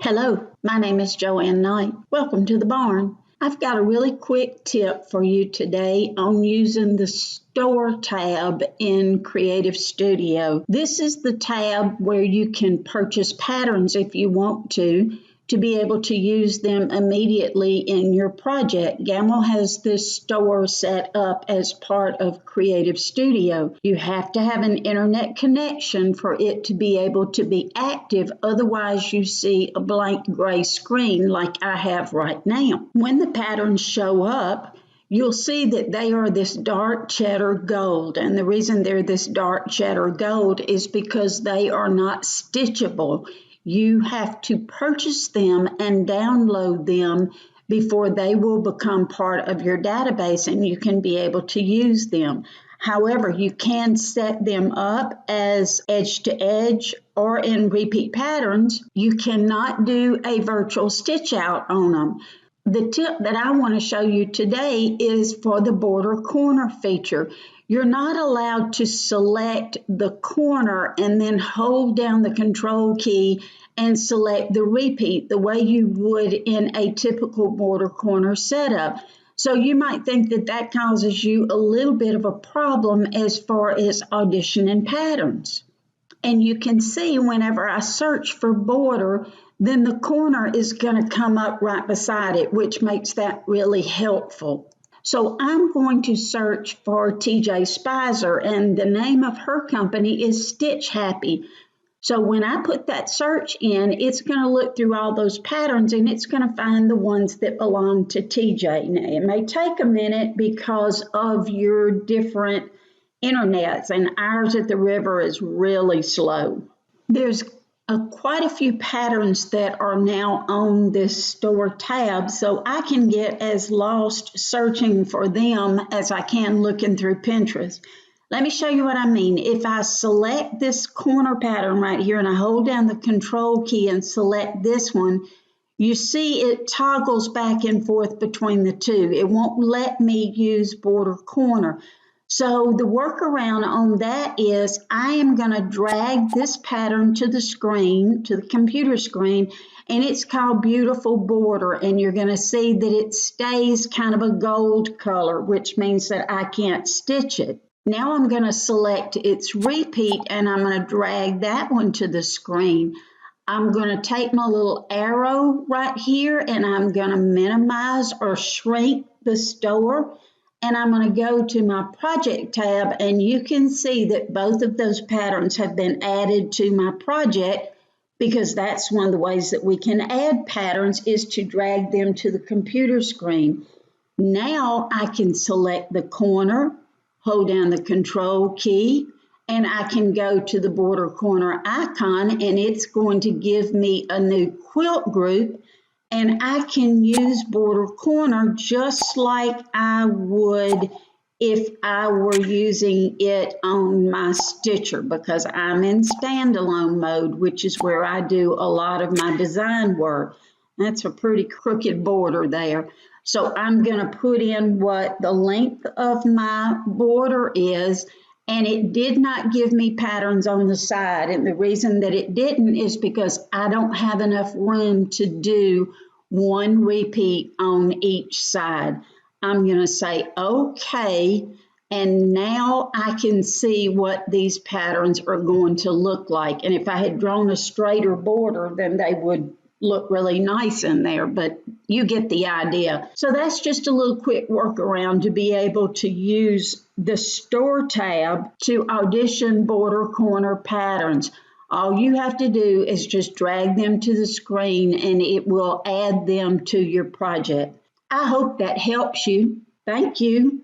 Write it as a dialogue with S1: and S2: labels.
S1: Hello, my name is Joanne Knight. Welcome to the barn. I've got a really quick tip for you today on using the Store tab in Creative Studio. This is the tab where you can purchase patterns if you want to be able to use them immediately in your project. Gamble has this store set up as part of Creative Studio. You have to have an internet connection for it to be able to be active, otherwise you see a blank gray screen like I have right now. When the patterns show up, you'll see that they are this dark cheddar gold, and the reason they're this dark cheddar gold is because they are not stitchable. You have to purchase them and download them before they will become part of your database and you can be able to use them. However, you can set them up as edge to edge or in repeat patterns. You cannot do a virtual stitch out on them. The tip that I want to show you today is for the border corner feature. You're not allowed to select the corner and then hold down the control key and select the repeat the way you would in a typical border corner setup. So you might think that that causes you a little bit of a problem as far as auditioning patterns. And you can see whenever I search for border, then the corner is going to come up right beside it, which makes that really helpful. So I'm going to search for TJ Spicer, and the name of her company is Stitch Happy. So when I put that search in, it's going to look through all those patterns and it's going to find the ones that belong to TJ. Now, it may take a minute because of your different internets, and ours at the river is really slow. There's quite a few patterns that are now on this store tab, so I can get as lost searching for them as I can looking through Pinterest. Let me show you what I mean. If I select this corner pattern right here and I hold down the control key and select this one, you see it toggles back and forth between the two. It won't let me use border corner. So the workaround on that is I am going to drag this pattern to the screen, to the computer screen, and it's called Beautiful Border, and you're going to see that it stays kind of a gold color, which means that I can't stitch it. Now I'm going to select its repeat and I'm going to drag that one to the screen. I'm going to take my little arrow right here and I'm going to minimize or shrink the store. And I'm going to go to my project tab and you can see that both of those patterns have been added to my project, because that's one of the ways that we can add patterns is to drag them to the computer screen. Now I can select the corner, hold down the control key, and I can go to the border corner icon and it's going to give me a new quilt group. And I can use border corner just like I would if I were using it on my stitcher, because I'm in standalone mode, which is where I do a lot of my design work. That's a pretty crooked border there. So I'm going to put in what the length of my border is, and it did not give me patterns on the side. And the reason that it didn't is because I don't have enough room to do one repeat on each side. I'm going to say okay, and now I can see what these patterns are going to look like. And if I had drawn a straighter border, then they would look really nice in there, but you get the idea. So that's just a little quick workaround to be able to use the Store tab to audition border corner patterns. All you have to do is just drag them to the screen and it will add them to your project. I hope that helps you. Thank you.